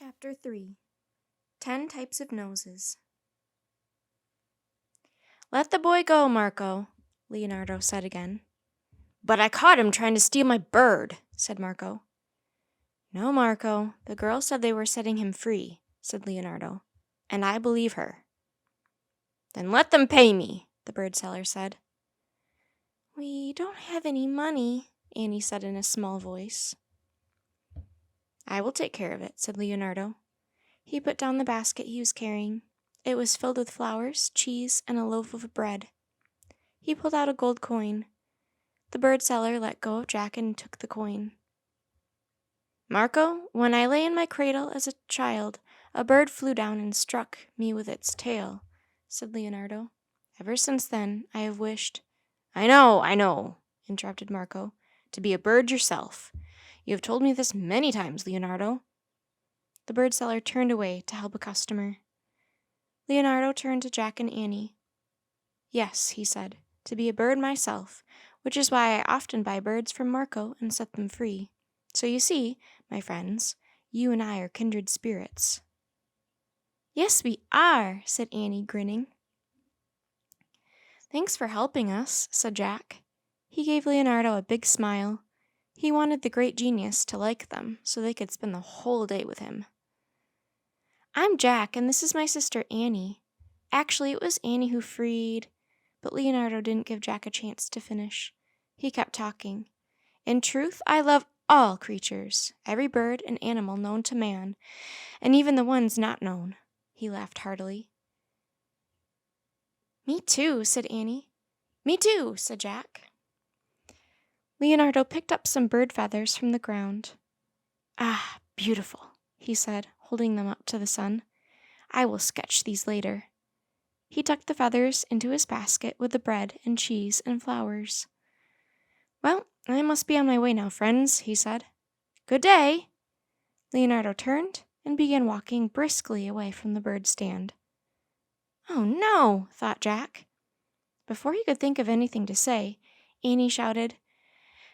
Chapter 3 10 Types of Noses. "Let the boy go, Marco," Leonardo said again. "But I caught him trying to steal my bird," said Marco. "No, Marco, the girl said they were setting him free," said Leonardo, "and I believe her." "Then let them pay me," the bird seller said. "We don't have any money," Annie said in a small voice. "I will take care of it," said Leonardo. He put down the basket he was carrying. It was filled with flowers, cheese, and a loaf of bread. He pulled out a gold coin. The bird seller let go of Jack and took the coin. "Marco, when I lay in my cradle as a child, a bird flew down and struck me with its tail," said Leonardo. "Ever since then, I have wished—" I know, interrupted Marco, "to be a bird yourself. You have told me this many times, Leonardo." The bird seller turned away to help a customer. Leonardo turned to Jack and Annie. "Yes," he said, "to be a bird myself, which is why I often buy birds from Marco and set them free. So you see, my friends, you and I are kindred spirits." "Yes, we are," said Annie, grinning. "Thanks for helping us," said Jack. He gave Leonardo a big smile. He wanted the great genius to like them so they could spend the whole day with him. "I'm Jack, and this is my sister Annie. Actually, it was Annie who freed—" But Leonardo didn't give Jack a chance to finish. He kept talking. "In truth, I love all creatures, every bird and animal known to man, and even the ones not known." He laughed heartily. "Me too," said Annie. "Me too," said Jack. Leonardo picked up some bird feathers from the ground. "Ah, beautiful," he said, holding them up to the sun. "I will sketch these later." He tucked the feathers into his basket with the bread and cheese and flowers. "Well, I must be on my way now, friends," he said. "Good day." Leonardo turned and began walking briskly away from the bird stand. "Oh no," thought Jack. Before he could think of anything to say, Annie shouted,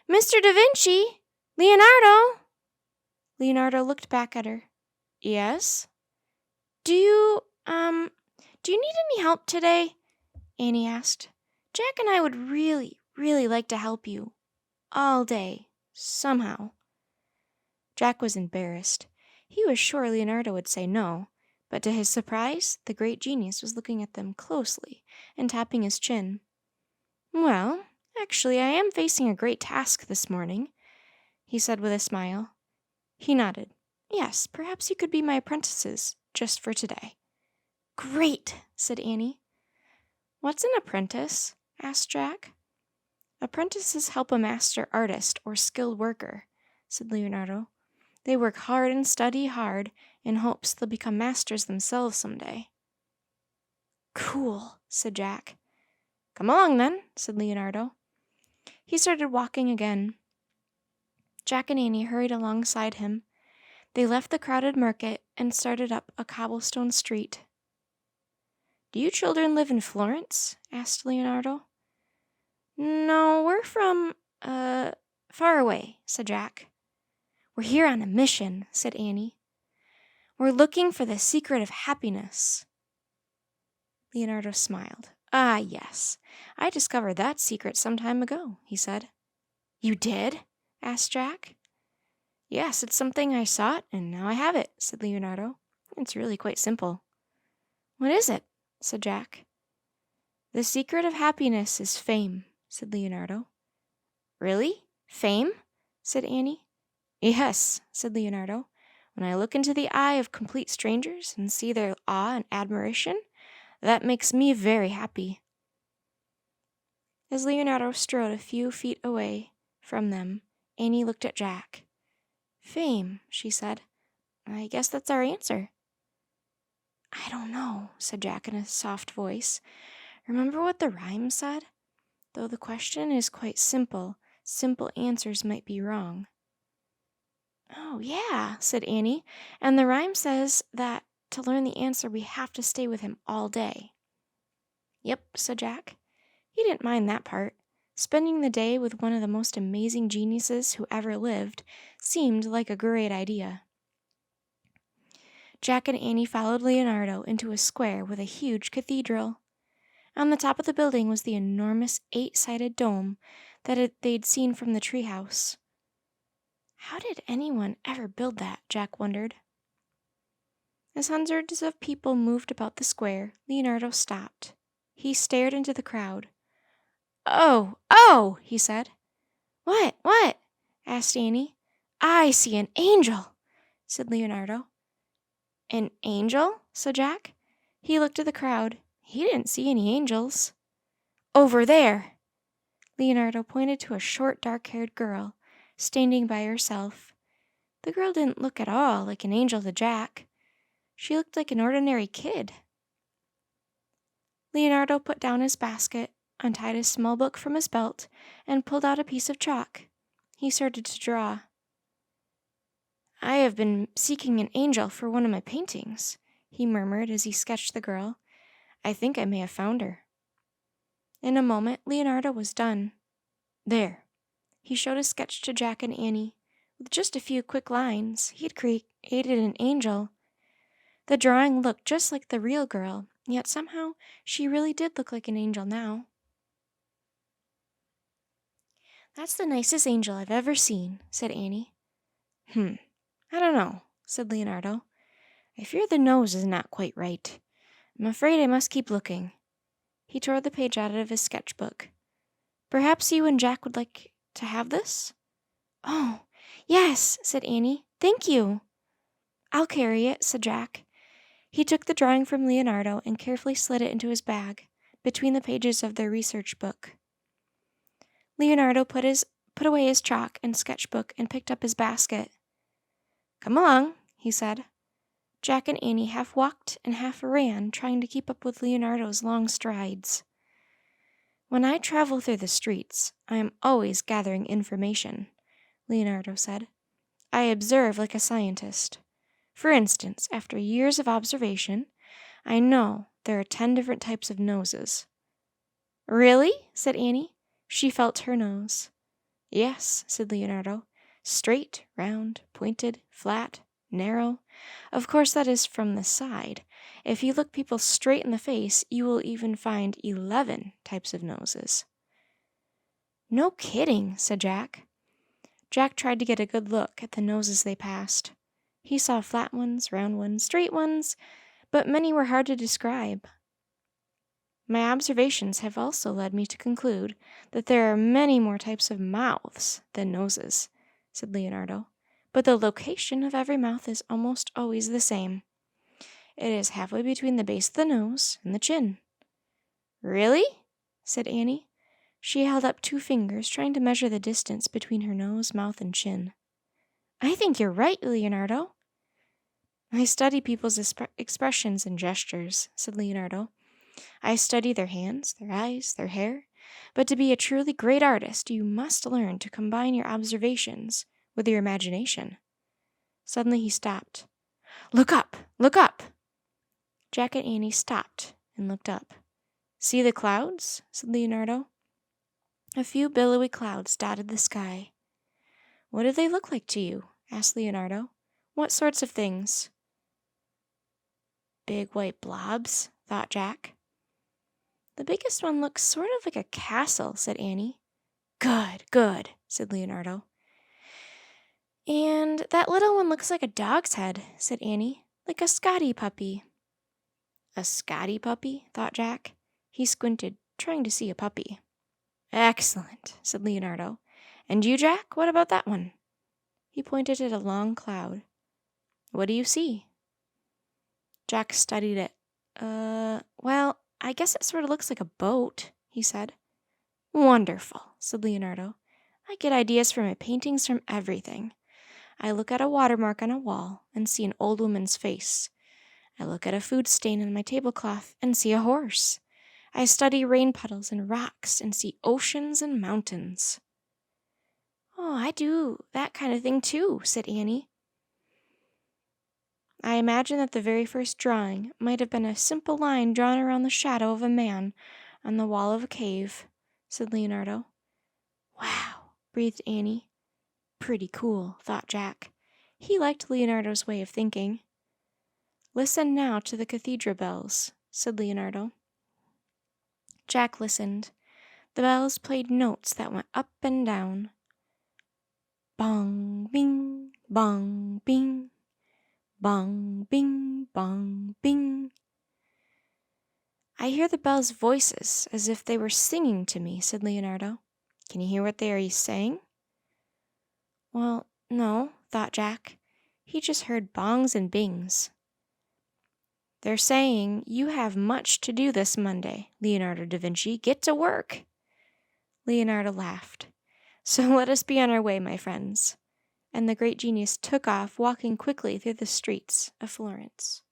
"Mr. Da Vinci! Leonardo!" Leonardo looked back at her. "Yes?" Do you need any help today?" Annie asked. "Jack and I would really, really like to help you. All day. Somehow." Jack was embarrassed. He was sure Leonardo would say no, but to his surprise, the great genius was looking at them closely and tapping his chin. "Well, actually, I am facing a great task this morning," he said with a smile. He nodded. "Yes, perhaps you could be my apprentices, just for today." "Great," said Annie. "What's an apprentice?" asked Jack. "Apprentices help a master artist or skilled worker," said Leonardo. "They work hard and study hard in hopes they'll become masters themselves someday." "Cool," said Jack. "Come along, then," said Leonardo. He started walking again. Jack and Annie hurried alongside him. They left the crowded market and started up a cobblestone street. "Do you children live in Florence?" asked Leonardo. "No, we're from, far away," said Jack. "We're here on a mission," said Annie. "We're looking for the secret of happiness." Leonardo smiled. "Ah, yes. I discovered that secret some time ago," he said. "You did?" asked Jack. "Yes, it's something I sought, and now I have it," said Leonardo. "It's really quite simple." "What is it?" said Jack. "The secret of happiness is fame," said Leonardo. "Really? Fame?" said Annie. "Yes," said Leonardo. "When I look into the eye of complete strangers and see their awe and admiration, that makes me very happy." As Leonardo strode a few feet away from them, Annie looked at Jack. "Fame," she said. "I guess that's our answer." "I don't know," said Jack in a soft voice. "Remember what the rhyme said? Though the question is quite simple, simple answers might be wrong." "Oh, yeah," said Annie. "And the rhyme says that to learn the answer we have to stay with him all day." "Yep," said Jack. He didn't mind that part. Spending the day with one of the most amazing geniuses who ever lived seemed like a great idea. Jack and Annie followed Leonardo into a square with a huge cathedral. On the top of the building was the enormous 8-sided dome that they'd seen from the treehouse. How did anyone ever build that? Jack wondered. As hundreds of people moved about the square, Leonardo stopped. He stared into the crowd. Oh, he said. What? Asked Annie. I see an angel, said Leonardo. An angel? Said Jack. He looked at the crowd. He didn't see any angels. Over there! Leonardo pointed to a short, dark-haired girl, standing by herself. The girl didn't look at all like an angel to Jack. She looked like an ordinary kid. Leonardo put down his basket, untied his small book from his belt, and pulled out a piece of chalk. He started to draw. I have been seeking an angel for one of my paintings, he murmured as he sketched the girl. I think I may have found her. In a moment, Leonardo was done. There. He showed his sketch to Jack and Annie. With just a few quick lines, he had created an angel. The drawing looked just like the real girl, yet somehow she really did look like an angel now. That's the nicest angel I've ever seen, said Annie. I don't know, said Leonardo. I fear the nose is not quite right. I'm afraid I must keep looking. He tore the page out of his sketchbook. Perhaps you and Jack would like to have this? Oh, yes, said Annie. Thank you. I'll carry it, said Jack. He took the drawing from Leonardo and carefully slid it into his bag, between the pages of their research book. Leonardo put away his chalk and sketchbook and picked up his basket. Come along, he said. Jack and Annie half walked and half ran, trying to keep up with Leonardo's long strides. When I travel through the streets, I am always gathering information, Leonardo said. I observe like a scientist. For instance, after years of observation, I know there are 10 different types of noses. Really? Said Annie. She felt her nose. Yes, said Leonardo. Straight, round, pointed, flat, narrow. Of course, that is from the side. If you look people straight in the face, you will even find 11 types of noses. No kidding, said Jack. Jack tried to get a good look at the noses they passed. He saw flat ones, round ones, straight ones, but many were hard to describe. My observations have also led me to conclude that there are many more types of mouths than noses, said Leonardo, but the location of every mouth is almost always the same. It is halfway between the base of the nose and the chin. Really? Said Annie. She held up 2 fingers, trying to measure the distance between her nose, mouth, and chin. I think you're right, Leonardo. I study people's expressions and gestures, said Leonardo. I study their hands, their eyes, their hair. But to be a truly great artist, you must learn to combine your observations with your imagination. Suddenly he stopped. Look up! Look up! Jack and Annie stopped and looked up. See the clouds? Said Leonardo. A few billowy clouds dotted the sky. What do they look like to you? Asked Leonardo. What sorts of things? Big white blobs, thought Jack. The biggest one looks sort of like a castle, said Annie. Good, said Leonardo. And that little one looks like a dog's head, said Annie, like a Scotty puppy. A Scotty puppy, thought Jack. He squinted, trying to see a puppy. Excellent, said Leonardo. And you, Jack, what about that one? He pointed at a long cloud. What do you see? Jack studied it. Well, I guess it sort of looks like a boat, he said. Wonderful, said Leonardo. I get ideas for my paintings from everything. I look at a watermark on a wall and see an old woman's face. I look at a food stain on my tablecloth and see a horse. I study rain puddles and rocks and see oceans and mountains. Oh, I do that kind of thing too, said Annie. I imagine that the very first drawing might have been a simple line drawn around the shadow of a man on the wall of a cave, said Leonardo. Wow, breathed Annie. Pretty cool, thought Jack. He liked Leonardo's way of thinking. Listen now to the cathedral bells, said Leonardo. Jack listened. The bells played notes that went up and down. Bong, bing, bong, bing. Bong, bing, bong, bing. I hear the bells' voices as if they were singing to me, said Leonardo. Can you hear what they are saying? Well, no, thought Jack. He just heard bongs and bings. They're saying, you have much to do this Monday, Leonardo da Vinci. Get to work. Leonardo laughed. So let us be on our way, my friends. And the great genius took off, walking quickly through the streets of Florence.